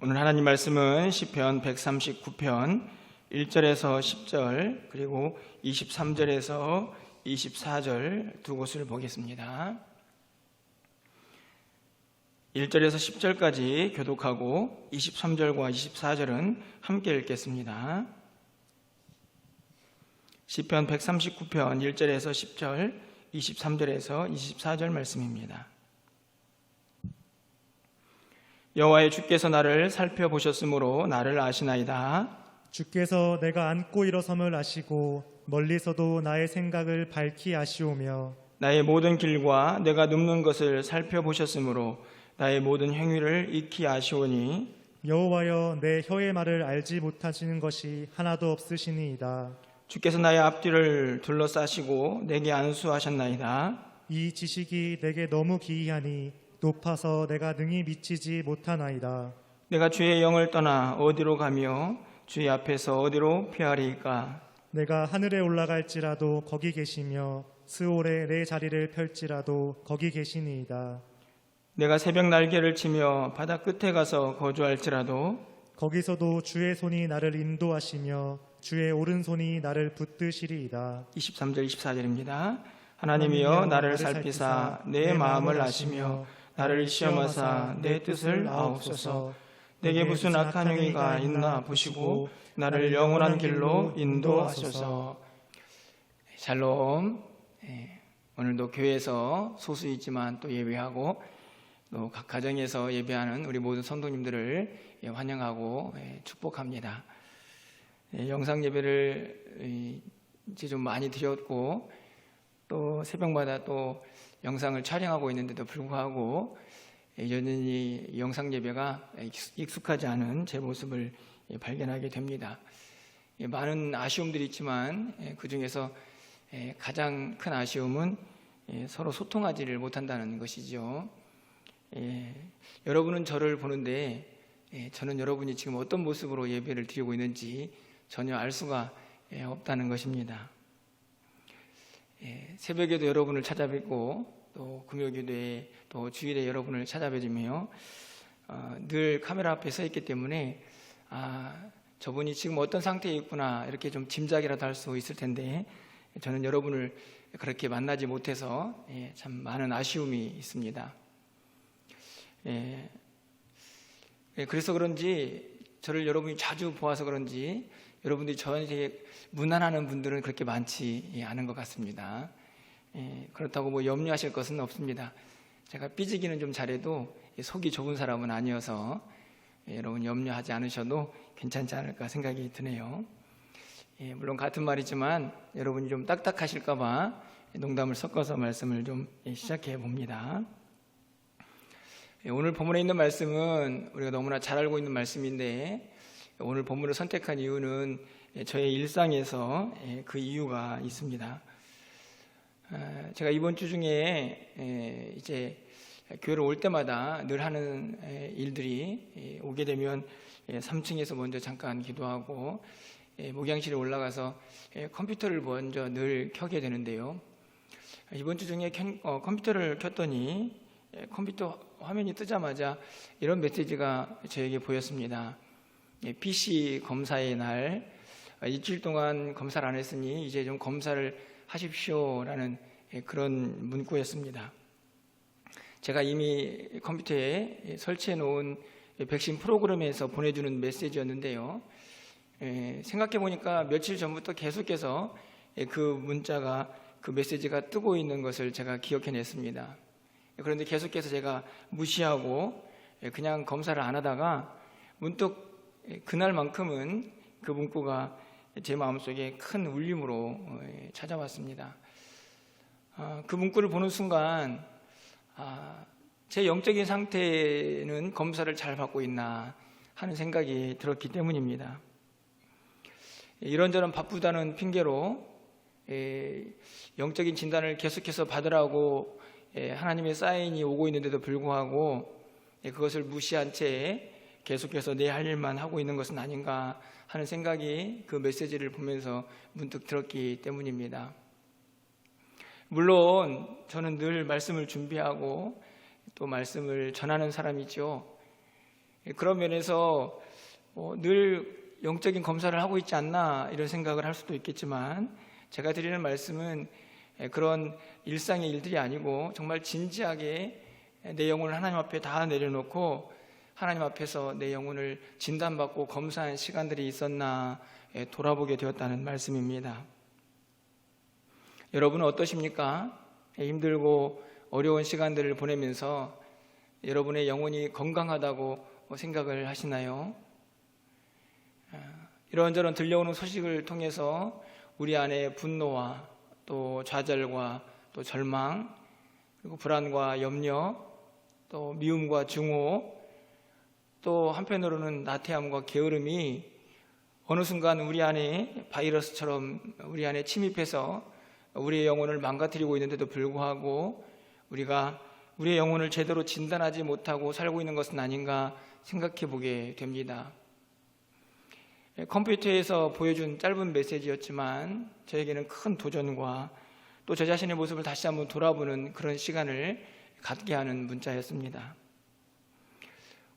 오늘 하나님 말씀은 시편 139편 1절에서 10절 그리고 23절에서 24절 두 곳을 보겠습니다. 1절에서 10절까지 교독하고 23절과 24절은 함께 읽겠습니다. 시편 139편 1절에서 10절 23절에서 24절 말씀입니다. 여호와의 주께서 나를 살펴보셨으므로 나를 아시나이다. 주께서 내가 앉고 일어섬을 아시고 멀리서도 나의 생각을 밝히 아시오며 나의 모든 길과 내가 눕는 것을 살펴보셨으므로 나의 모든 행위를 익히 아시오니 여호와여 내 혀의 말을 알지 못하시는 것이 하나도 없으시니이다. 주께서 나의 앞뒤를 둘러싸시고 내게 안수하셨나이다. 이 지식이 내게 너무 기이하니 높아서 내가 능히 미치지 못하나이다. 내가 주의 영을 떠나 어디로 가며 주의 앞에서 어디로 피하리이까. 내가 하늘에 올라갈지라도 거기 계시며 스올에 내 자리를 펼지라도 거기 계시니이다. 내가 새벽 날개를 치며 바다 끝에 가서 거주할지라도 거기서도 주의 손이 나를 인도하시며 주의 오른손이 나를 붙드시리이다. 23절 24절입니다. 하나님이여 나를 살피사 내 마음을 아시며 나를 시험하사 내 뜻을 아옵소서. 내게 무슨 악한 행위가 있나 보시고 나를 영원한 길로 인도하소서. 샬롬. 오늘도 교회에서 소수이지만 또 예배하고 또 각 가정에서 예배하는 우리 모든 성도님들을 환영하고 축복합니다. 영상 예배를 이제 좀 많이 드렸고 또 새벽마다 또 영상을 촬영하고 있는데도 불구하고 여전히 영상 예배가 익숙하지 않은 제 모습을 발견하게 됩니다. 많은 아쉬움들이 있지만 그 중에서 가장 큰 아쉬움은 서로 소통하지를 못한다는 것이죠. 여러분은 저를 보는데 저는 여러분이 지금 어떤 모습으로 예배를 드리고 있는지 전혀 알 수가 없다는 것입니다. 새벽에도 여러분을 찾아뵙고 또 금요기도에 또 주일에 여러분을 찾아뵈주며 늘 카메라 앞에 서 있기 때문에 저분이 지금 어떤 상태에 있구나 이렇게 좀 짐작이라도 할 수 있을 텐데 저는 여러분을 그렇게 만나지 못해서 참 많은 아쉬움이 있습니다. 그래서 그런지 저를 여러분이 자주 보아서 그런지 여러분들이 저한테 무난하는 분들은 그렇게 많지 않은 것 같습니다. 그렇다고 뭐 염려하실 것은 없습니다. 제가 삐지기는 좀 잘해도 속이 좁은 사람은 아니어서 여러분 염려하지 않으셔도 괜찮지 않을까 생각이 드네요. 물론 같은 말이지만 여러분이 좀 딱딱하실까 봐 농담을 섞어서 말씀을 좀 시작해 봅니다. 오늘 본문에 있는 말씀은 우리가 너무나 잘 알고 있는 말씀인데 오늘 본문을 선택한 이유는 저의 일상에서 그 이유가 있습니다. 제가 이번 주 중에 이제 교회를 올 때마다 늘 하는 일들이 오게 되면 3층에서 먼저 잠깐 기도하고 목양실에 올라가서 컴퓨터를 먼저 늘 켜게 되는데요. 이번 주 중에 컴퓨터를 켰더니 컴퓨터 화면이 뜨자마자 이런 메시지가 저에게 보였습니다. PC 검사의 날, 일주일 동안 검사를 안 했으니 이제 좀 검사를 하십시오라는 그런 문구였습니다. 제가 이미 컴퓨터에 설치해 놓은 백신 프로그램에서 보내주는 메시지였는데요. 생각해 보니까 며칠 전부터 계속해서 그 문자가 그 메시지가 뜨고 있는 것을 제가 기억해냈습니다. 그런데 계속해서 제가 무시하고 그냥 검사를 안 하다가 문득 그날만큼은 그 문구가 제 마음속에 큰 울림으로 찾아왔습니다. 그 문구를 보는 순간 제 영적인 상태는 검사를 잘 받고 있나 하는 생각이 들었기 때문입니다. 이런저런 바쁘다는 핑계로 영적인 진단을 계속해서 받으라고 하나님의 사인이 오고 있는데도 불구하고 그것을 무시한 채 계속해서 내 할 일만 하고 있는 것은 아닌가 하는 생각이 그 메시지를 보면서 문득 들었기 때문입니다. 물론 저는 늘 말씀을 준비하고 또 말씀을 전하는 사람이죠. 그런 면에서 늘 영적인 검사를 하고 있지 않나 이런 생각을 할 수도 있겠지만, 제가 드리는 말씀은 그런 일상의 일들이 아니고 정말 진지하게 내 영혼을 하나님 앞에 다 내려놓고 하나님 앞에서 내 영혼을 진단받고 검사한 시간들이 있었나 돌아보게 되었다는 말씀입니다. 여러분은 어떠십니까? 힘들고 어려운 시간들을 보내면서 여러분의 영혼이 건강하다고 생각을 하시나요? 이런저런 들려오는 소식을 통해서 우리 안에 분노와 또 좌절과 또 절망, 그리고 불안과 염려, 또 미움과 증오, 또 한편으로는 나태함과 게으름이 어느 순간 우리 안에 바이러스처럼 우리 안에 침입해서 우리의 영혼을 망가뜨리고 있는데도 불구하고 우리가 우리의 영혼을 제대로 진단하지 못하고 살고 있는 것은 아닌가 생각해 보게 됩니다. 컴퓨터에서 보여준 짧은 메시지였지만 저에게는 큰 도전과 또 저 자신의 모습을 다시 한번 돌아보는 그런 시간을 갖게 하는 문자였습니다.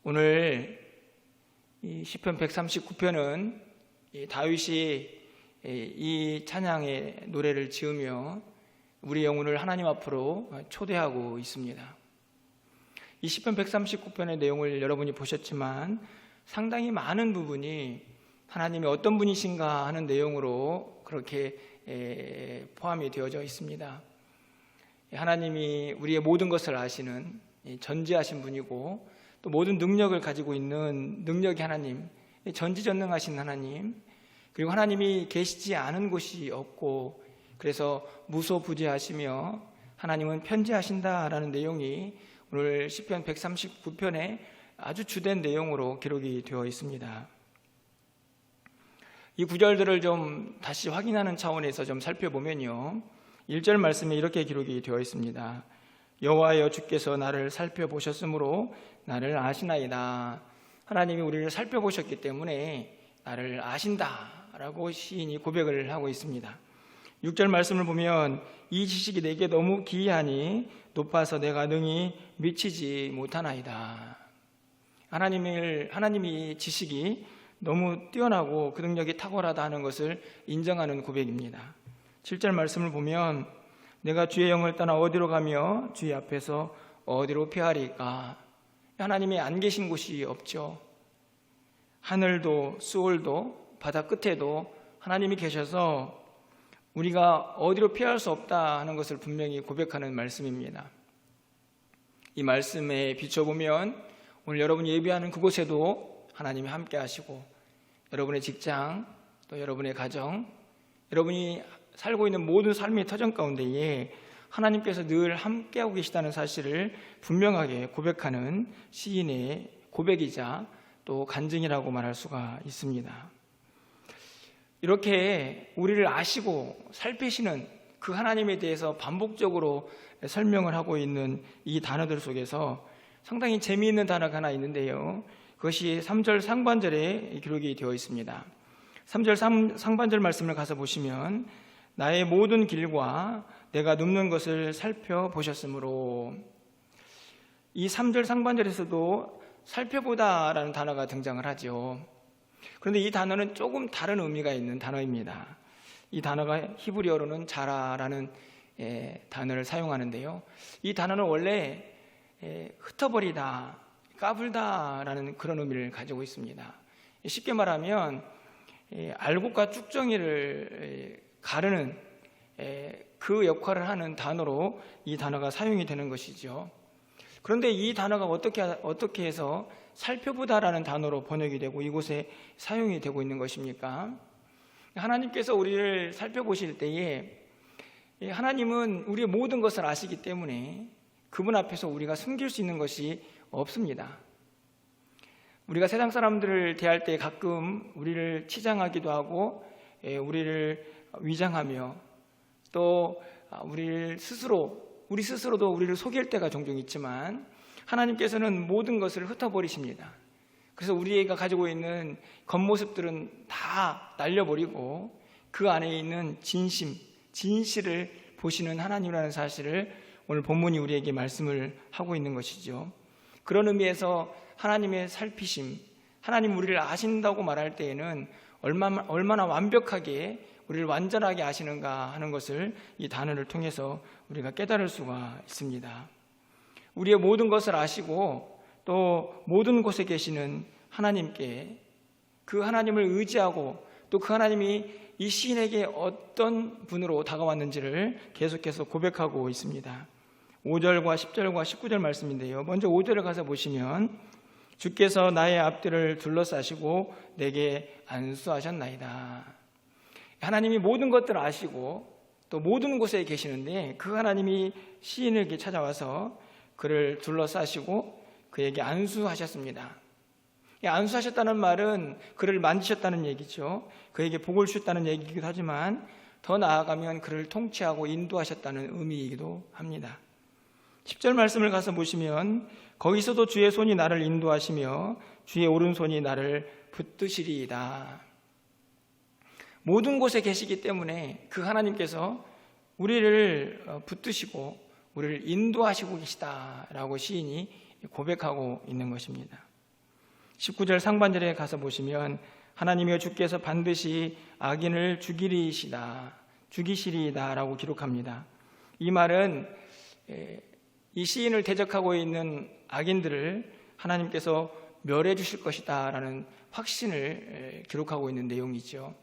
오늘 이 시편 139편은 다윗이 이 찬양의 노래를 지으며 우리 영혼을 하나님 앞으로 초대하고 있습니다. 이 시편 139편의 내용을 여러분이 보셨지만 상당히 많은 부분이 하나님이 어떤 분이신가 하는 내용으로 그렇게 포함이 되어져 있습니다. 하나님이 우리의 모든 것을 아시는 전지하신 분이고 또 모든 능력을 가지고 있는 능력의 하나님, 전지전능하신 하나님, 그리고 하나님이 계시지 않은 곳이 없고 그래서 무소부재하시며 하나님은 편재하신다라는 내용이 오늘 시편 139편에 아주 주된 내용으로 기록이 되어 있습니다. 이 구절들을 좀 다시 확인하는 차원에서 좀 살펴보면요, 1절 말씀에 이렇게 기록이 되어 있습니다. 여호와여 주께서 나를 살펴보셨으므로 나를 아시나이다. 하나님이 우리를 살펴보셨기 때문에 나를 아신다라고 시인이 고백을 하고 있습니다. 6절 말씀을 보면 이 지식이 내게 너무 기이하니 높아서 내가 능히 미치지 못하나이다. 하나님이 지식이 너무 뛰어나고 그 능력이 탁월하다 하는 것을 인정하는 고백입니다. 7절 말씀을 보면 내가 주의 영을 떠나 어디로 가며 주의 앞에서 어디로 피하리까. 하나님이 안 계신 곳이 없죠. 하늘도 수월도 바다 끝에도 하나님이 계셔서 우리가 어디로 피할 수 없다 하는 것을 분명히 고백하는 말씀입니다. 이 말씀에 비춰보면 오늘 여러분이 예배하는 그곳에도 하나님이 함께 하시고 여러분의 직장, 또 여러분의 가정, 여러분이 살고 있는 모든 삶의 터전 가운데에 하나님께서 늘 함께하고 계시다는 사실을 분명하게 고백하는 시인의 고백이자 또 간증이라고 말할 수가 있습니다. 이렇게 우리를 아시고 살피시는 그 하나님에 대해서 반복적으로 설명을 하고 있는 이 단어들 속에서 상당히 재미있는 단어가 하나 있는데요, 그것이 3절 상반절에 기록이 되어 있습니다. 3절 상반절 말씀을 가서 보시면 나의 모든 길과 내가 눕는 것을 살펴보셨으므로, 이 3절 상반절에서도 살펴보다라는 단어가 등장을 하죠. 그런데 이 단어는 조금 다른 의미가 있는 단어입니다. 이 단어가 히브리어로는 자라라는 단어를 사용하는데요, 이 단어는 원래 흩어버리다, 까불다라는 그런 의미를 가지고 있습니다. 쉽게 말하면 알곡과 쭉정이를 가르는 그 역할을 하는 단어로 이 단어가 사용이 되는 것이죠. 그런데 이 단어가 어떻게 해서 살펴보다라는 단어로 번역이 되고 이곳에 사용이 되고 있는 것입니까? 하나님께서 우리를 살펴보실 때에 하나님은 우리의 모든 것을 아시기 때문에 그분 앞에서 우리가 숨길 수 있는 것이 없습니다. 우리가 세상 사람들을 대할 때 가끔 우리를 치장하기도 하고 우리를 위장하며 또 우리 스스로도 우리를 속일 때가 종종 있지만 하나님께서는 모든 것을 흩어버리십니다. 그래서 우리가 가지고 있는 겉모습들은 다 날려버리고 그 안에 있는 진실을 보시는 하나님이라는 사실을 오늘 본문이 우리에게 말씀을 하고 있는 것이죠. 그런 의미에서 하나님의 살피심, 하나님 우리를 아신다고 말할 때에는 얼마나 완벽하게 우리를 완전하게 아시는가 하는 것을 이 단어를 통해서 우리가 깨달을 수가 있습니다. 우리의 모든 것을 아시고 또 모든 곳에 계시는 하나님께, 그 하나님을 의지하고 또 그 하나님이 이 시인에게 어떤 분으로 다가왔는지를 계속해서 고백하고 있습니다. 5절과 10절과 19절 말씀인데요, 먼저 5절을 가서 보시면 주께서 나의 앞뒤를 둘러싸시고 내게 안수하셨나이다. 하나님이 모든 것들을 아시고 또 모든 곳에 계시는데 그 하나님이 시인에게 찾아와서 그를 둘러싸시고 그에게 안수하셨습니다. 안수하셨다는 말은 그를 만지셨다는 얘기죠. 그에게 복을 주셨다는 얘기이기도 하지만 더 나아가면 그를 통치하고 인도하셨다는 의미이기도 합니다. 10절 말씀을 가서 보시면 거기서도 주의 손이 나를 인도하시며 주의 오른손이 나를 붙드시리이다. 모든 곳에 계시기 때문에 그 하나님께서 우리를 붙드시고 우리를 인도하시고 계시다라고 시인이 고백하고 있는 것입니다. 19절 상반절에 가서 보시면 하나님이여 주께서 반드시 악인을 죽이시리이다 라고 기록합니다. 이 말은 이 시인을 대적하고 있는 악인들을 하나님께서 멸해 주실 것이다 라는 확신을 기록하고 있는 내용이죠.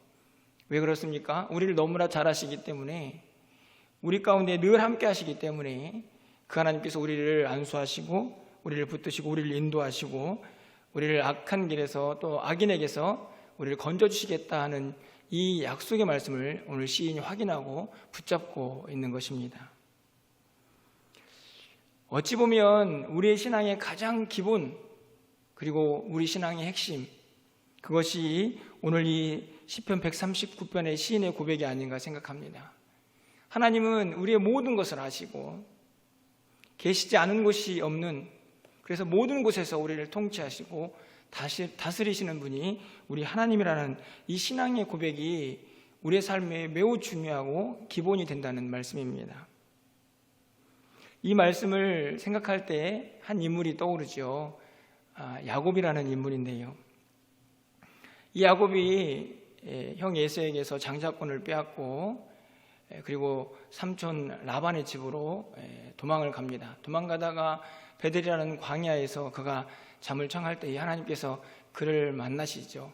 왜 그렇습니까? 우리를 너무나 잘 아시기 때문에, 우리 가운데 늘 함께 하시기 때문에 그 하나님께서 우리를 안수하시고 우리를 붙드시고 우리를 인도하시고 우리를 악한 길에서 또 악인에게서 우리를 건져주시겠다 하는 이 약속의 말씀을 오늘 시인이 확인하고 붙잡고 있는 것입니다. 어찌 보면 우리의 신앙의 가장 기본, 그리고 우리 신앙의 핵심, 그것이 오늘 이 시편 139편의 시인의 고백이 아닌가 생각합니다. 하나님은 우리의 모든 것을 아시고 계시지 않은 곳이 없는, 그래서 모든 곳에서 우리를 통치하시고 다스리시는 분이 우리 하나님이라는 이 신앙의 고백이 우리의 삶에 매우 중요하고 기본이 된다는 말씀입니다. 이 말씀을 생각할 때 한 인물이 떠오르죠. 야곱이라는 인물인데요, 이 야곱이 형 에서에게서 장자권을 빼앗고 그리고 삼촌 라반의 집으로 도망을 갑니다. 도망가다가 베델이라는 광야에서 그가 잠을 청할 때 하나님께서 그를 만나시죠.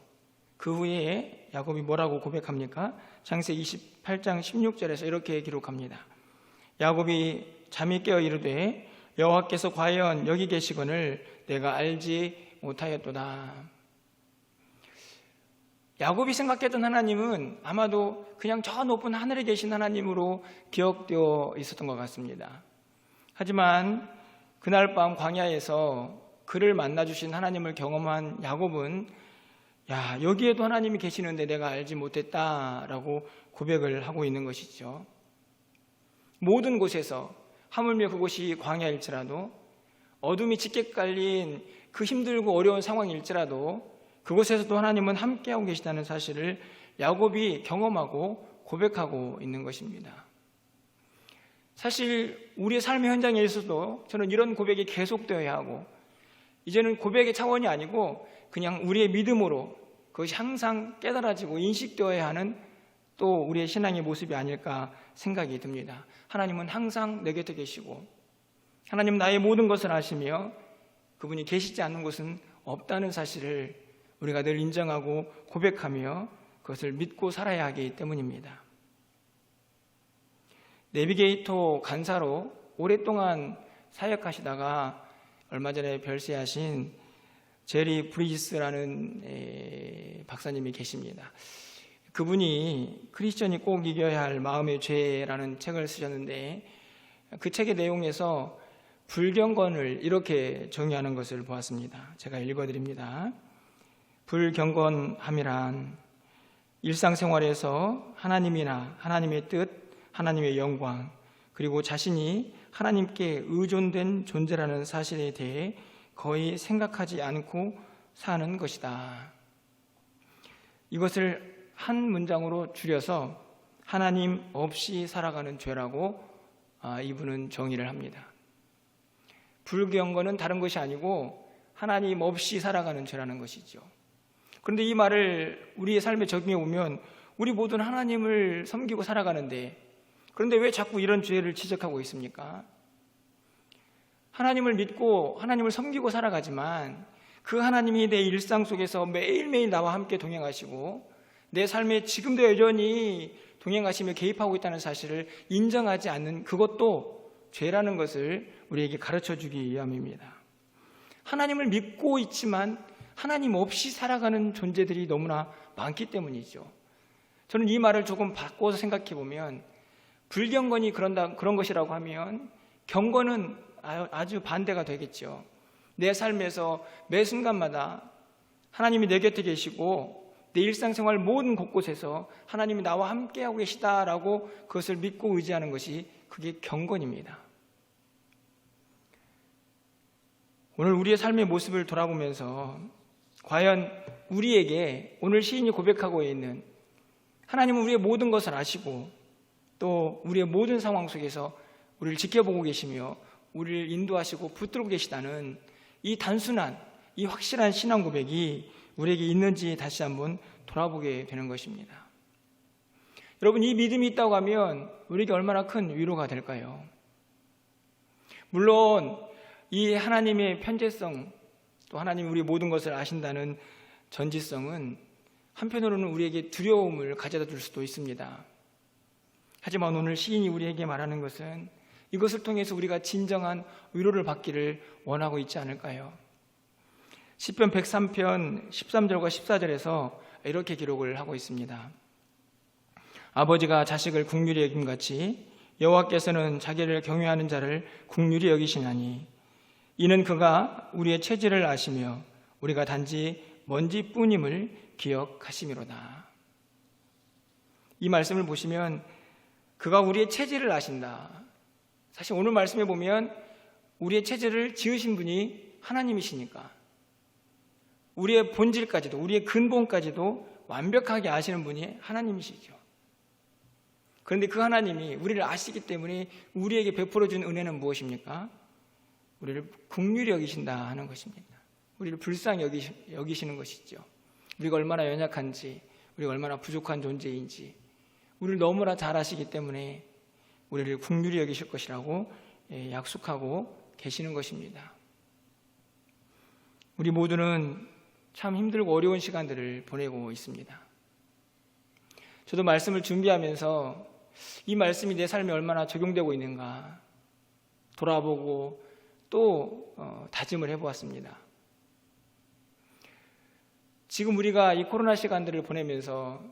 그 후에 야곱이 뭐라고 고백합니까? 창세기 28장 16절에서 이렇게 기록합니다. 야곱이 잠이 깨어 이르되 여호와께서 과연 여기 계시거늘 내가 알지 못하였도다. 야곱이 생각했던 하나님은 아마도 그냥 저 높은 하늘에 계신 하나님으로 기억되어 있었던 것 같습니다. 하지만 그날 밤 광야에서 그를 만나주신 하나님을 경험한 야곱은 여기에도 하나님이 계시는데 내가 알지 못했다라고 고백을 하고 있는 것이죠. 모든 곳에서, 하물며 그곳이 광야일지라도, 어둠이 짙게 깔린 그 힘들고 어려운 상황일지라도 그곳에서도 하나님은 함께하고 계시다는 사실을 야곱이 경험하고 고백하고 있는 것입니다. 사실 우리의 삶의 현장에서도 저는 이런 고백이 계속되어야 하고, 이제는 고백의 차원이 아니고 그냥 우리의 믿음으로 그것이 항상 깨달아지고 인식되어야 하는 또 우리의 신앙의 모습이 아닐까 생각이 듭니다. 하나님은 항상 내 곁에 계시고 하나님 나의 모든 것을 아시며 그분이 계시지 않는 곳은 없다는 사실을 우리가 늘 인정하고 고백하며 그것을 믿고 살아야 하기 때문입니다. 내비게이터 간사로 오랫동안 사역하시다가 얼마 전에 별세하신 제리 브리지스라는 박사님이 계십니다. 그분이 크리스천이 꼭 이겨야 할 마음의 죄라는 책을 쓰셨는데 그 책의 내용에서 불경건을 이렇게 정의하는 것을 보았습니다. 제가 읽어드립니다. 불경건함이란 일상생활에서 하나님이나 하나님의 뜻, 하나님의 영광, 그리고 자신이 하나님께 의존된 존재라는 사실에 대해 거의 생각하지 않고 사는 것이다. 이것을 한 문장으로 줄여서 하나님 없이 살아가는 죄라고 이분은 정의를 합니다. 불경건은 다른 것이 아니고 하나님 없이 살아가는 죄라는 것이죠. 그런데 이 말을 우리의 삶에 적용해 보면 우리 모두는 하나님을 섬기고 살아가는데, 그런데 왜 자꾸 이런 죄를 지적하고 있습니까? 하나님을 믿고 하나님을 섬기고 살아가지만 그 하나님이 내 일상 속에서 매일매일 나와 함께 동행하시고 내 삶에 지금도 여전히 동행하시며 개입하고 있다는 사실을 인정하지 않는 그것도 죄라는 것을 우리에게 가르쳐주기 위함입니다. 하나님을 믿고 있지만 하나님 없이 살아가는 존재들이 너무나 많기 때문이죠. 저는 이 말을 조금 바꿔서 생각해 보면, 불경건이 그런 것이라고 하면 경건은 아주 반대가 되겠죠. 내 삶에서 매 순간마다 하나님이 내 곁에 계시고 내 일상생활 모든 곳곳에서 하나님이 나와 함께하고 계시다라고 그것을 믿고 의지하는 것이, 그게 경건입니다. 오늘 우리의 삶의 모습을 돌아보면서 과연 우리에게 오늘 시인이 고백하고 있는 하나님은 우리의 모든 것을 아시고 또 우리의 모든 상황 속에서 우리를 지켜보고 계시며 우리를 인도하시고 붙들고 계시다는 이 단순한, 이 확실한 신앙 고백이 우리에게 있는지 다시 한번 돌아보게 되는 것입니다. 여러분, 이 믿음이 있다고 하면 우리에게 얼마나 큰 위로가 될까요? 물론 이 하나님의 편재성, 또 하나님이 우리 모든 것을 아신다는 전지성은 한편으로는 우리에게 두려움을 가져다 줄 수도 있습니다. 하지만 오늘 시인이 우리에게 말하는 것은 이것을 통해서 우리가 진정한 위로를 받기를 원하고 있지 않을까요? 시편 103편 13절과 14절에서 이렇게 기록을 하고 있습니다. 아버지가 자식을 긍휼히 여김같이 여호와께서는 자기를 경외하는 자를 긍휼히 여기시나니 이는 그가 우리의 체질을 아시며 우리가 단지 먼지뿐임을 기억하심이로다. 이 말씀을 보시면 그가 우리의 체질을 아신다. 사실 오늘 말씀에 보면 우리의 체질을 지으신 분이 하나님이시니까 우리의 본질까지도, 우리의 근본까지도 완벽하게 아시는 분이 하나님이시죠. 그런데 그 하나님이 우리를 아시기 때문에 우리에게 베풀어 준 은혜는 무엇입니까? 우리를 긍휼히 여기신다 하는 것입니다. 우리를 불쌍히 여기시는 것이죠. 우리가 얼마나 연약한지, 우리가 얼마나 부족한 존재인지 우리를 너무나 잘 아시기 때문에 우리를 긍휼히 여기실 것이라고 약속하고 계시는 것입니다. 우리 모두는 참 힘들고 어려운 시간들을 보내고 있습니다. 저도 말씀을 준비하면서 이 말씀이 내 삶에 얼마나 적용되고 있는가 돌아보고 또 다짐을 해보았습니다. 지금 우리가 이 코로나 시간들을 보내면서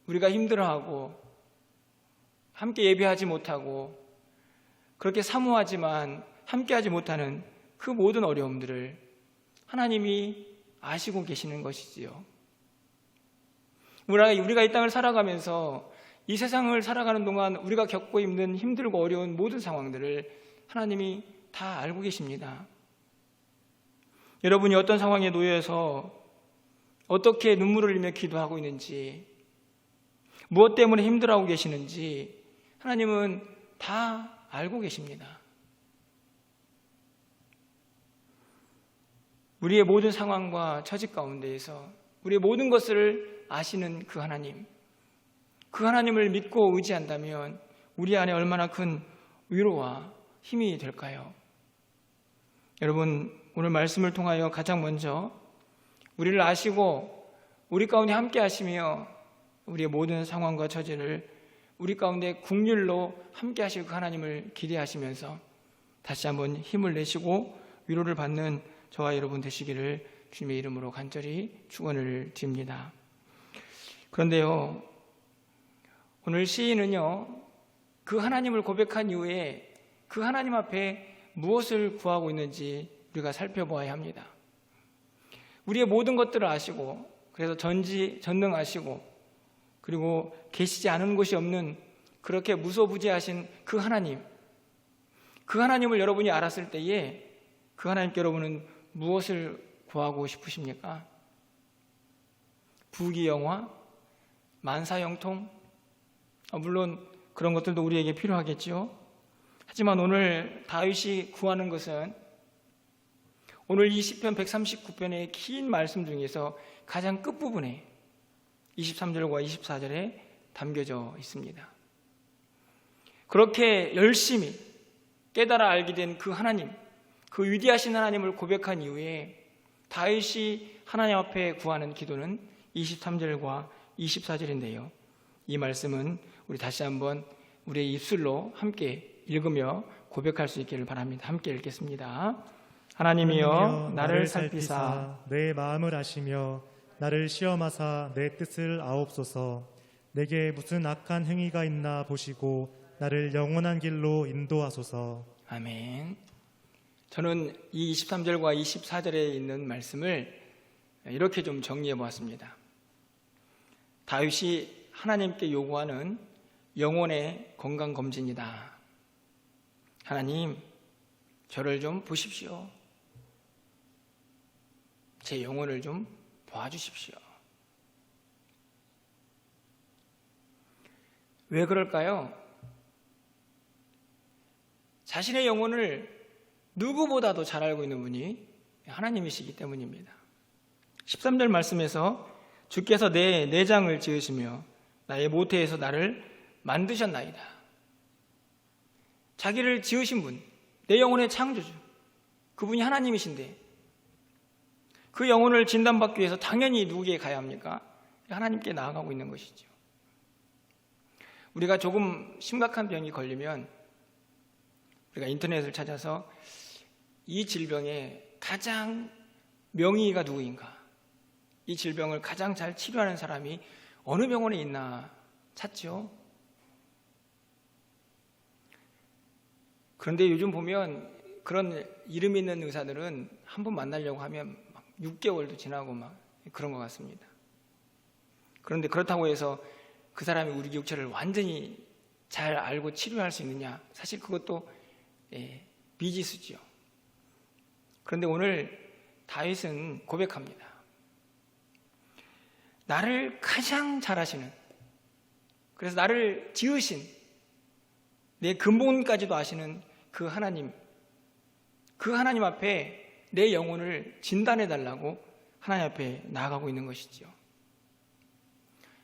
우리가 힘들어하고 함께 예배하지 못하고 그렇게 사모하지만 함께하지 못하는 그 모든 어려움들을 하나님이 아시고 계시는 것이지요. 우리가 이 땅을 살아가면서 이 세상을 살아가는 동안 우리가 겪고 있는 힘들고 어려운 모든 상황들을 하나님이 다 알고 계십니다. 여러분이 어떤 상황에 놓여서 어떻게 눈물을 흘리며 기도하고 있는지, 무엇 때문에 힘들어하고 계시는지 하나님은 다 알고 계십니다. 우리의 모든 상황과 처지 가운데에서 우리의 모든 것을 아시는 그 하나님, 그 하나님을 믿고 의지한다면 우리 안에 얼마나 큰 위로와 힘이 될까요? 여러분, 오늘 말씀을 통하여 가장 먼저 우리를 아시고 우리 가운데 함께 하시며 우리의 모든 상황과 처지를 우리 가운데 긍휼로 함께 하실 그 하나님을 기대하시면서 다시 한번 힘을 내시고 위로를 받는 저와 여러분 되시기를 주님의 이름으로 간절히 축원을 드립니다. 그런데요, 오늘 시인은요, 그 하나님을 고백한 이후에 그 하나님 앞에 무엇을 구하고 있는지 우리가 살펴보아야 합니다. 우리의 모든 것들을 아시고, 그래서 전능하시고, 그리고 계시지 않은 곳이 없는 그렇게 무소부지하신 그 하나님, 그 하나님을 여러분이 알았을 때에 그 하나님께 여러분은 무엇을 구하고 싶으십니까? 부귀영화? 만사형통? 물론 그런 것들도 우리에게 필요하겠죠. 하지만 오늘 다윗이 구하는 것은 오늘 이 시편 139편의 긴 말씀 중에서 가장 끝부분에 23절과 24절에 담겨져 있습니다. 그렇게 열심히 깨달아 알게 된 그 하나님, 그 위대하신 하나님을 고백한 이후에 다윗이 하나님 앞에 구하는 기도는 23절과 24절인데요. 이 말씀은 우리 다시 한번 우리의 입술로 함께 읽으며 고백할 수 있기를 바랍니다. 함께 읽겠습니다. 하나님이여 나를 살피사 내 마음을 아시며 나를 시험하사 내 뜻을 아옵소서. 내게 무슨 악한 행위가 있나 보시고 나를 영원한 길로 인도하소서. 아멘. 저는 이 23절과 24절에 있는 말씀을 이렇게 좀 정리해 보았습니다. 다윗이 하나님께 요구하는 영혼의 건강검진이다. 하나님, 저를 좀 보십시오. 제 영혼을 좀 도와주십시오. 왜 그럴까요? 자신의 영혼을 누구보다도 잘 알고 있는 분이 하나님이시기 때문입니다. 13절 말씀에서 주께서 내 내장을 지으시며 나의 모태에서 나를 만드셨나이다. 자기를 지으신 분, 내 영혼의 창조주, 그분이 하나님이신데 그 영혼을 진단받기 위해서 당연히 누구에게 가야 합니까? 하나님께 나아가고 있는 것이죠. 우리가 조금 심각한 병이 걸리면 우리가 인터넷을 찾아서 이 질병의 가장 명의가 누구인가, 이 질병을 가장 잘 치료하는 사람이 어느 병원에 있나 찾죠. 그런데 요즘 보면 그런 이름 있는 의사들은 한 번 만나려고 하면 막 6개월도 지나고 막 그런 것 같습니다. 그런데 그렇다고 해서 그 사람이 우리 육체를 완전히 잘 알고 치료할 수 있느냐? 사실 그것도 미지수죠. 그런데 오늘 다윗은 고백합니다. 나를 가장 잘 아시는, 그래서 나를 지으신, 내 근본까지도 아시는 그 하나님 앞에 내 영혼을 진단해 달라고 하나님 앞에 나아가고 있는 것이죠.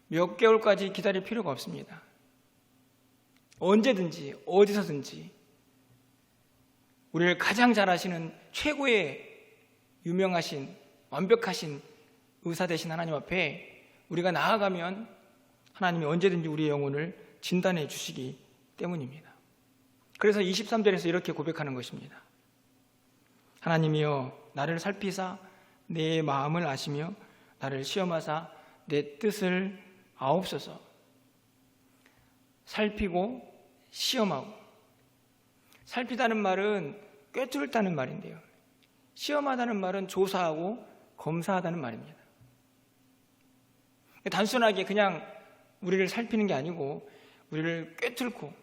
몇 개월까지 기다릴 필요가 없습니다. 언제든지 어디서든지 우리를 가장 잘 아시는 최고의 유명하신 완벽하신 의사 되신 하나님 앞에 우리가 나아가면 하나님이 언제든지 우리의 영혼을 진단해 주시기 때문입니다. 그래서 23절에서 이렇게 고백하는 것입니다. 하나님이여 나를 살피사 내 마음을 아시며 나를 시험하사 내 뜻을 아옵소서. 살피고 시험하고, 살피다는 말은 꿰뚫다는 말인데요, 시험하다는 말은 조사하고 검사하다는 말입니다. 단순하게 그냥 우리를 살피는 게 아니고 우리를 꿰뚫고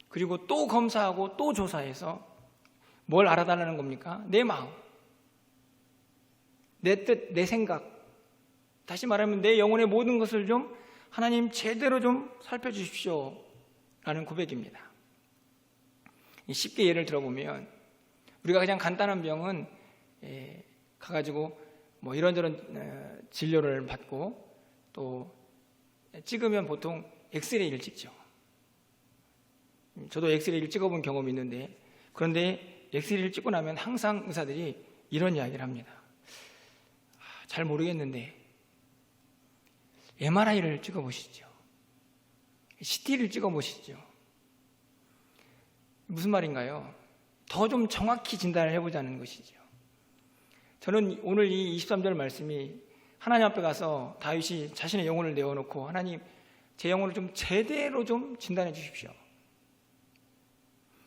그리고 또 검사하고 또 조사해서 뭘 알아달라는 겁니까? 내 마음, 내 뜻, 내 생각, 다시 말하면 내 영혼의 모든 것을 좀 하나님 제대로 좀 살펴주십시오 라는 고백입니다. 쉽게 예를 들어보면 우리가 그냥 간단한 병은 가가지고 뭐 이런저런 진료를 받고 또 찍으면 보통 엑스레이를 찍죠. 저도 엑스레이를 찍어본 경험이 있는데, 그런데 엑스레이를 찍고 나면 항상 의사들이 이런 이야기를 합니다. 잘 모르겠는데 MRI를 찍어보시죠. CT를 찍어보시죠. 무슨 말인가요? 더 좀 정확히 진단을 해보자는 것이죠. 저는 오늘 이 23절 말씀이 하나님 앞에 가서 다윗이 자신의 영혼을 내어놓고 하나님, 제 영혼을 좀 제대로 좀 진단해 주십시오.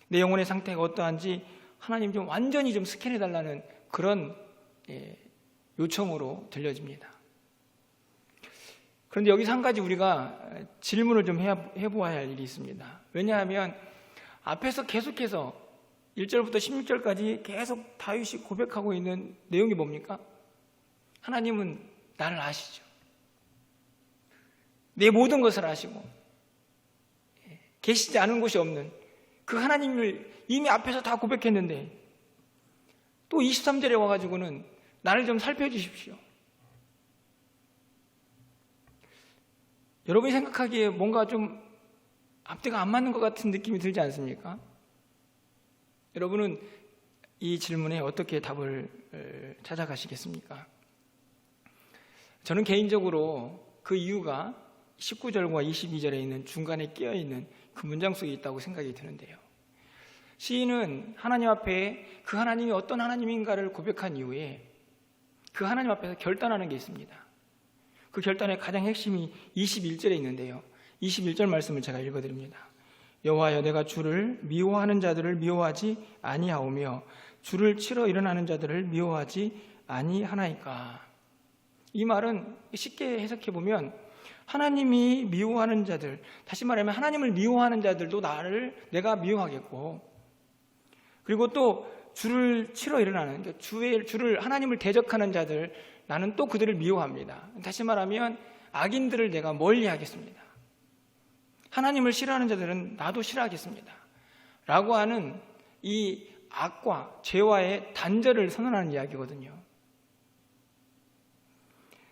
내 영혼의 상태가 어떠한지 하나님 좀 완전히 좀 스캔해 달라는 그런 요청으로 들려집니다. 그런데 여기서 한 가지 우리가 질문을 좀 해보아야 할 일이 있습니다. 왜냐하면 앞에서 계속해서 1절부터 16절까지 계속 다윗이 고백하고 있는 내용이 뭡니까? 하나님은 나를 아시죠. 내 모든 것을 아시고 계시지 않은 곳이 없는 그 하나님을 이미 앞에서 다 고백했는데 또 23절에 와가지고는 나를 좀 살펴주십시오. 여러분이 생각하기에 뭔가 좀 앞뒤가 안 맞는 것 같은 느낌이 들지 않습니까? 여러분은 이 질문에 어떻게 답을 찾아가시겠습니까? 저는 개인적으로 그 이유가 19절과 22절에 있는 중간에 끼어있는 그 문장 속에 있다고 생각이 드는데요. 시인은 하나님 앞에 그 하나님이 어떤 하나님인가를 고백한 이후에 그 하나님 앞에서 결단하는 게 있습니다. 그 결단의 가장 핵심이 21절에 있는데요. 21절 말씀을 제가 읽어드립니다. 여호와여, 내가 주를 미워하는 자들을 미워하지 아니하오며 주를 치러 일어나는 자들을 미워하지 아니하나이까. 이 말은 쉽게 해석해 보면 하나님이 미워하는 자들, 다시 말하면 하나님을 미워하는 자들도 내가 미워하겠고, 그리고 또 주를 치러 일어나는, 그러니까 주를 하나님을 대적하는 자들, 나는 또 그들을 미워합니다. 다시 말하면 악인들을 내가 멀리하겠습니다. 하나님을 싫어하는 자들은 나도 싫어하겠습니다. 라고 하는 이 악과 죄와의 단절을 선언하는 이야기거든요.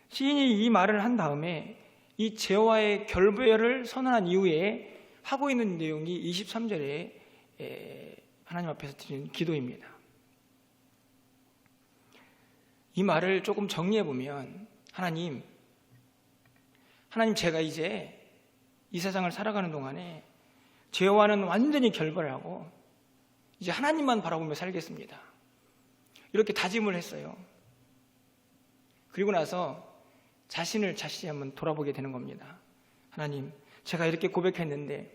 시인이 이 말을 한 다음에 이 죄와의 결별을 선언한 이후에 하고 있는 내용이 23절에 하나님 앞에서 드리는 기도입니다. 이 말을 조금 정리해 보면 하나님 제가 이제 이 세상을 살아가는 동안에 죄와는 완전히 결별하고 이제 하나님만 바라보며 살겠습니다. 이렇게 다짐을 했어요. 그리고 나서 자신이 한번 돌아보게 되는 겁니다. 하나님, 제가 이렇게 고백했는데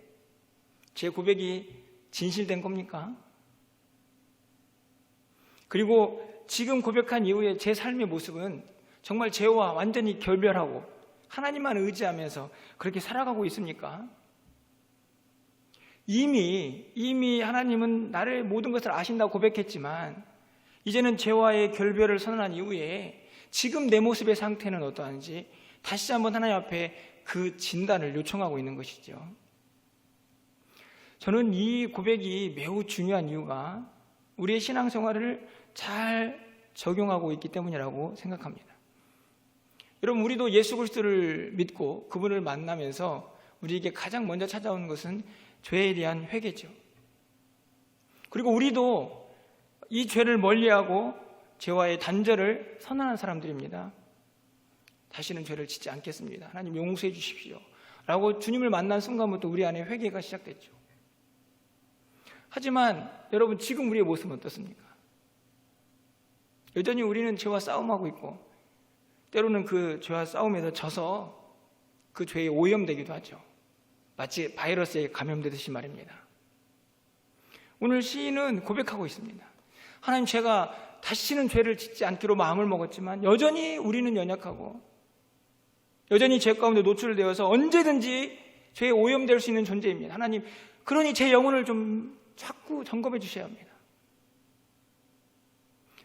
제 고백이 진실된 겁니까? 그리고 지금 고백한 이후에 제 삶의 모습은 정말 죄와 완전히 결별하고 하나님만 의지하면서 그렇게 살아가고 있습니까? 이미 하나님은 나를 모든 것을 아신다고 고백했지만 이제는 죄와의 결별을 선언한 이후에 지금 내 모습의 상태는 어떠한지 다시 한번 하나님 앞에 그 진단을 요청하고 있는 것이죠. 저는 이 고백이 매우 중요한 이유가 우리의 신앙생활을 잘 적용하고 있기 때문이라고 생각합니다. 여러분, 우리도 예수 그리스도를 믿고 그분을 만나면서 우리에게 가장 먼저 찾아오는 것은 죄에 대한 회개죠. 그리고 우리도 이 죄를 멀리하고 죄와의 단절을 선언한 사람들입니다. 다시는 죄를 짓지 않겠습니다. 하나님 용서해 주십시오. 라고 주님을 만난 순간부터 우리 안에 회개가 시작됐죠. 하지만 여러분, 지금 우리의 모습은 어떻습니까? 여전히 우리는 죄와 싸움하고 있고 때로는 그 죄와 싸움에서 져서 그 죄에 오염되기도 하죠. 마치 바이러스에 감염되듯이 말입니다. 오늘 시인은 고백하고 있습니다. 하나님, 제가 다시는 죄를 짓지 않기로 마음을 먹었지만 여전히 우리는 연약하고 여전히 죄 가운데 노출되어서 언제든지 죄에 오염될 수 있는 존재입니다. 하나님, 그러니 제 영혼을 좀 자꾸 점검해 주셔야 합니다.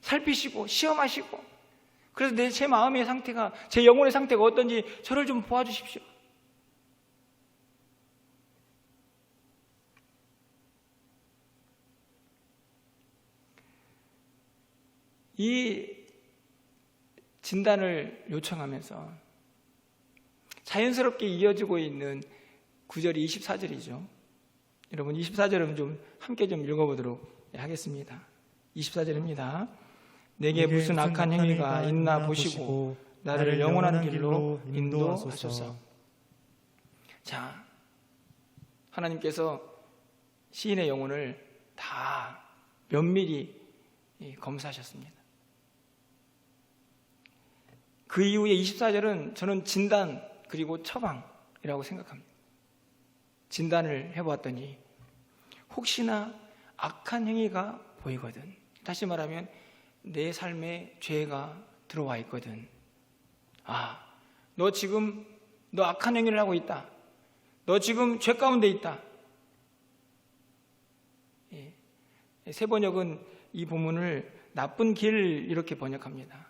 살피시고 시험하시고, 그래서 제 마음의 상태가, 제 영혼의 상태가 어떤지 저를 좀 보아주십시오. 이 진단을 요청하면서 자연스럽게 이어지고 있는 9절이 24절이죠. 여러분, 24절은 좀 함께 좀 읽어보도록 하겠습니다. 24절입니다. 내게 무슨 악한 행위가 있나 보시고 나를 영원한 길로 인도하소서. 자, 하나님께서 시인의 영혼을 다 면밀히 검사하셨습니다. 그 이후에 24절은 저는 진단 그리고 처방이라고 생각합니다. 진단을 해보았더니 혹시나 악한 행위가 보이거든, 다시 말하면 내 삶에 죄가 들어와 있거든, 너 지금 악한 행위를 하고 있다, 너 지금 죄 가운데 있다. 새 번역은 이 본문을 나쁜 길 이렇게 번역합니다.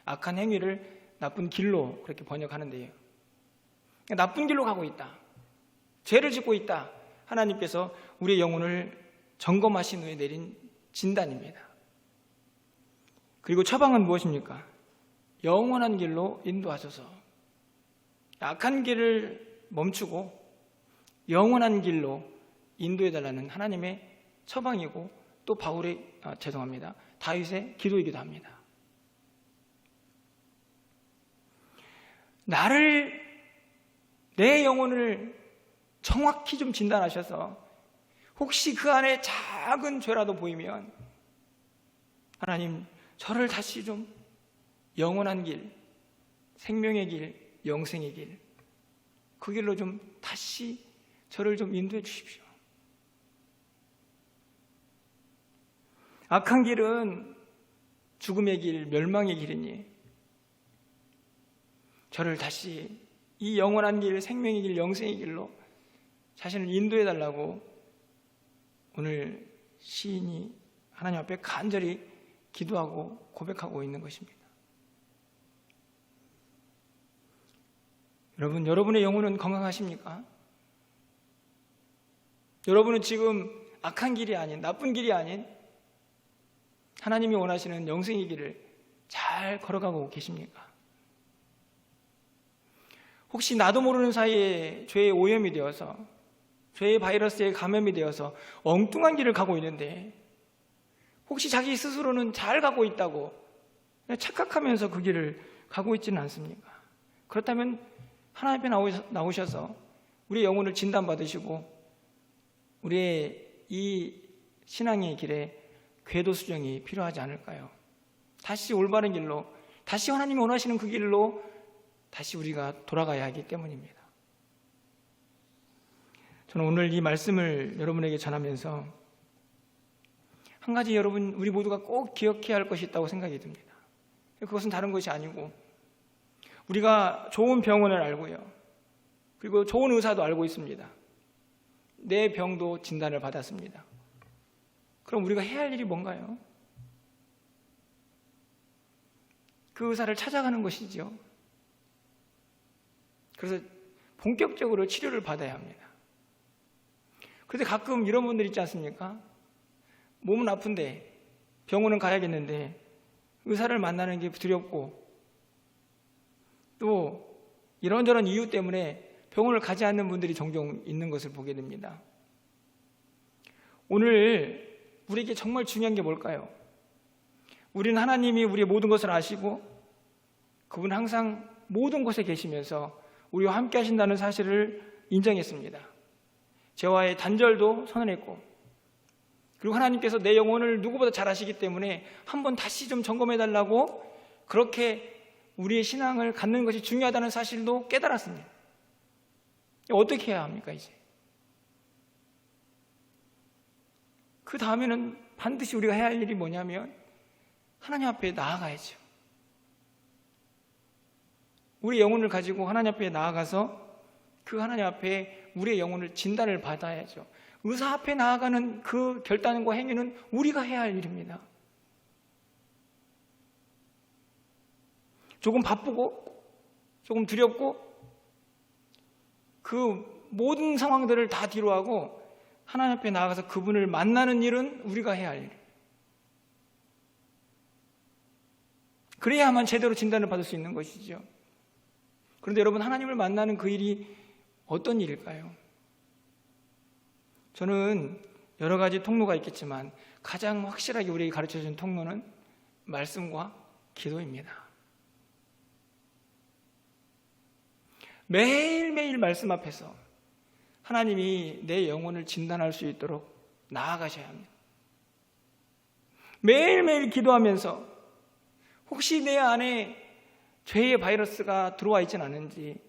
악한 행위를 나쁜 길로 그렇게 번역하는데요. 나쁜 길로 가고 있다, 죄를 짓고 있다. 하나님께서 우리의 영혼을 점검하신 후에 내린 진단입니다. 그리고 처방은 무엇입니까? 영원한 길로 인도하소서. 악한 길을 멈추고 영원한 길로 인도해달라는 하나님의 처방이고 또 다윗의 기도이기도 합니다. 내 영혼을 정확히 좀 진단하셔서 혹시 그 안에 작은 죄라도 보이면 하나님, 저를 다시 좀 영원한 길, 생명의 길, 영생의 길, 그 길로 좀 다시 저를 좀 인도해 주십시오. 악한 길은 죽음의 길, 멸망의 길이니 저를 다시 이 영원한 길, 생명의 길, 영생의 길로 자신을 인도해 달라고 오늘 시인이 하나님 앞에 간절히 기도하고 고백하고 있는 것입니다. 여러분의 영혼은 건강하십니까? 여러분은 지금 악한 길이 아닌, 나쁜 길이 아닌 하나님이 원하시는 영생의 길을 잘 걸어가고 계십니까? 혹시 나도 모르는 사이에 죄의 오염이 되어서, 죄의 바이러스에 감염이 되어서 엉뚱한 길을 가고 있는데 혹시 자기 스스로는 잘 가고 있다고 착각하면서 그 길을 가고 있지는 않습니까? 그렇다면 하나님 앞에 나오셔서 우리의 영혼을 진단받으시고 우리의 이 신앙의 길에 궤도 수정이 필요하지 않을까요? 다시 올바른 길로, 다시 하나님이 원하시는 그 길로 다시 우리가 돌아가야 하기 때문입니다. 저는 오늘 이 말씀을 여러분에게 전하면서 한 가지 우리 모두가 꼭 기억해야 할 것이 있다고 생각이 듭니다. 그것은 다른 것이 아니고 우리가 좋은 병원을 알고요, 그리고 좋은 의사도 알고 있습니다. 내 병도 진단을 받았습니다. 그럼 우리가 해야 할 일이 뭔가요? 그 의사를 찾아가는 것이죠. 그래서 본격적으로 치료를 받아야 합니다. 그런데 가끔 이런 분들 있지 않습니까? 몸은 아픈데 병원은 가야겠는데 의사를 만나는 게 두렵고 또 이런저런 이유 때문에 병원을 가지 않는 분들이 종종 있는 것을 보게 됩니다. 오늘 우리에게 정말 중요한 게 뭘까요? 우리는 하나님이 우리의 모든 것을 아시고 그분은 항상 모든 곳에 계시면서 우리와 함께 하신다는 사실을 인정했습니다. 죄와의 단절도 선언했고, 그리고 하나님께서 내 영혼을 누구보다 잘 아시기 때문에 한번 다시 좀 점검해 달라고 그렇게 우리의 신앙을 갖는 것이 중요하다는 사실도 깨달았습니다. 어떻게 해야 합니까, 이제? 그 다음에는 반드시 우리가 해야 할 일이 뭐냐면 하나님 앞에 나아가야죠. 우리 영혼을 가지고 하나님 앞에 나아가서 그 하나님 앞에 우리의 영혼을 진단을 받아야죠. 의사 앞에 나아가는 그 결단과 행위는 우리가 해야 할 일입니다. 조금 바쁘고 조금 두렵고 그 모든 상황들을 다 뒤로하고 하나님 앞에 나아가서 그분을 만나는 일은 우리가 해야 할 일. 그래야만 제대로 진단을 받을 수 있는 것이죠. 그런데 여러분, 하나님을 만나는 그 일이 어떤 일일까요? 저는 여러 가지 통로가 있겠지만 가장 확실하게 우리에게 가르쳐준 통로는 말씀과 기도입니다. 매일매일 말씀 앞에서 하나님이 내 영혼을 진단할 수 있도록 나아가셔야 합니다. 매일매일 기도하면서 혹시 내 안에 죄의 바이러스가 들어와 있지는 않은지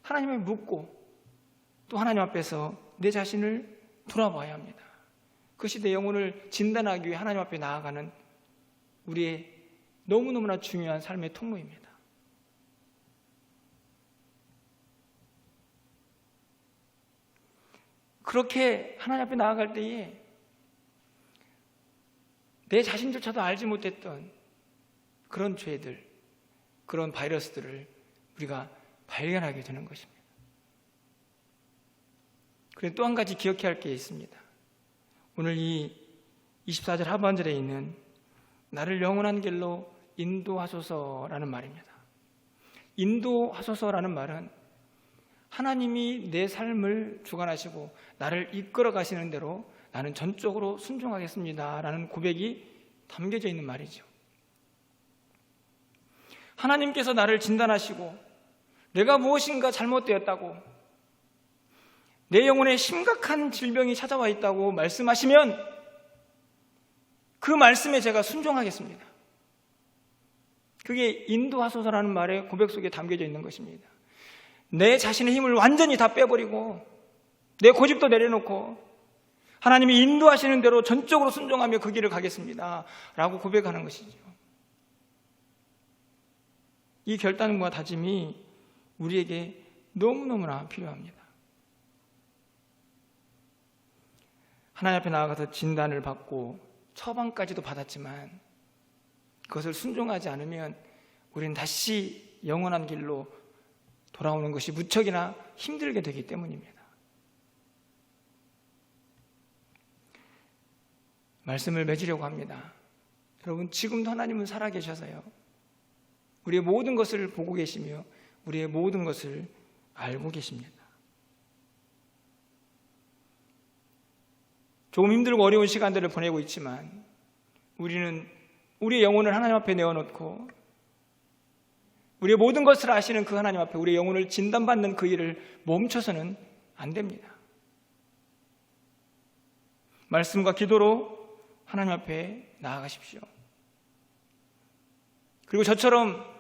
하나님을 묻고 또 하나님 앞에서 내 자신을 돌아봐야 합니다. 그것이 내 영혼을 진단하기 위해 하나님 앞에 나아가는 우리의 너무너무나 중요한 삶의 통로입니다. 그렇게 하나님 앞에 나아갈 때에 내 자신조차도 알지 못했던 그런 죄들, 그런 바이러스들을 우리가 발견하게 되는 것입니다. 그리고 또 한 가지 기억해야 할 게 있습니다. 오늘 이 24절 하반절에 있는 나를 영원한 길로 인도하소서라는 말입니다. 인도하소서라는 말은 하나님이 내 삶을 주관하시고 나를 이끌어 가시는 대로 나는 전적으로 순종하겠습니다 라는 고백이 담겨져 있는 말이죠. 하나님께서 나를 진단하시고 내가 무엇인가 잘못되었다고, 내 영혼에 심각한 질병이 찾아와 있다고 말씀하시면 그 말씀에 제가 순종하겠습니다. 그게 인도하소서라는 말의 고백 속에 담겨져 있는 것입니다. 내 자신의 힘을 완전히 다 빼버리고 내 고집도 내려놓고 하나님이 인도하시는 대로 전적으로 순종하며 그 길을 가겠습니다 라고 고백하는 것이죠. 이 결단과 다짐이 우리에게 너무너무나 필요합니다. 하나님 앞에 나아가서 진단을 받고 처방까지도 받았지만 그것을 순종하지 않으면 우리는 다시 영원한 길로 돌아오는 것이 무척이나 힘들게 되기 때문입니다. 말씀을 맺으려고 합니다. 여러분, 지금도 하나님은 살아계셔서요, 우리의 모든 것을 보고 계시며 우리의 모든 것을 알고 계십니다. 조금 힘들고 어려운 시간들을 보내고 있지만 우리는 우리의 영혼을 하나님 앞에 내어놓고 우리의 모든 것을 아시는 그 하나님 앞에 우리의 영혼을 진단받는 그 일을 멈춰서는 안 됩니다. 말씀과 기도로 하나님 앞에 나아가십시오. 그리고 저처럼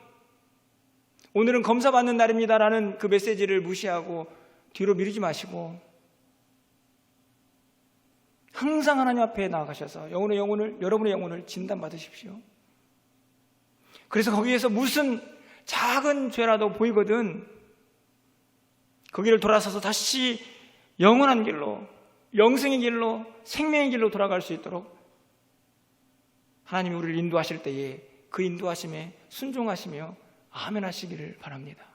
오늘은 검사받는 날입니다라는 그 메시지를 무시하고 뒤로 미루지 마시고 항상 하나님 앞에 나아가셔서 여러분의 영혼을 진단받으십시오. 그래서 거기에서 무슨 작은 죄라도 보이거든 거기를 돌아서서 다시 영원한 길로, 영생의 길로, 생명의 길로 돌아갈 수 있도록 하나님이 우리를 인도하실 때에 그 인도하심에 순종하시며 아멘 하시기를 바랍니다.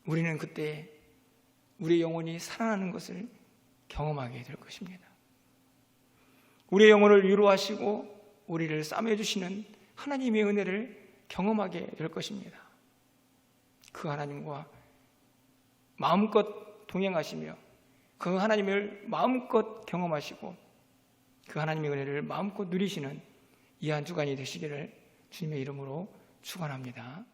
우리는 그때 우리의 영혼이 살아나는 것을 경험하게 될 것입니다. 우리의 영혼을 위로하시고 우리를 싸매주시는 하나님의 은혜를 경험하게 될 것입니다. 그 하나님과 마음껏 동행하시며 그 하나님을 마음껏 경험하시고 그 하나님의 은혜를 마음껏 누리시는 이 한 주간이 되시기를 주님의 이름으로 축원합니다.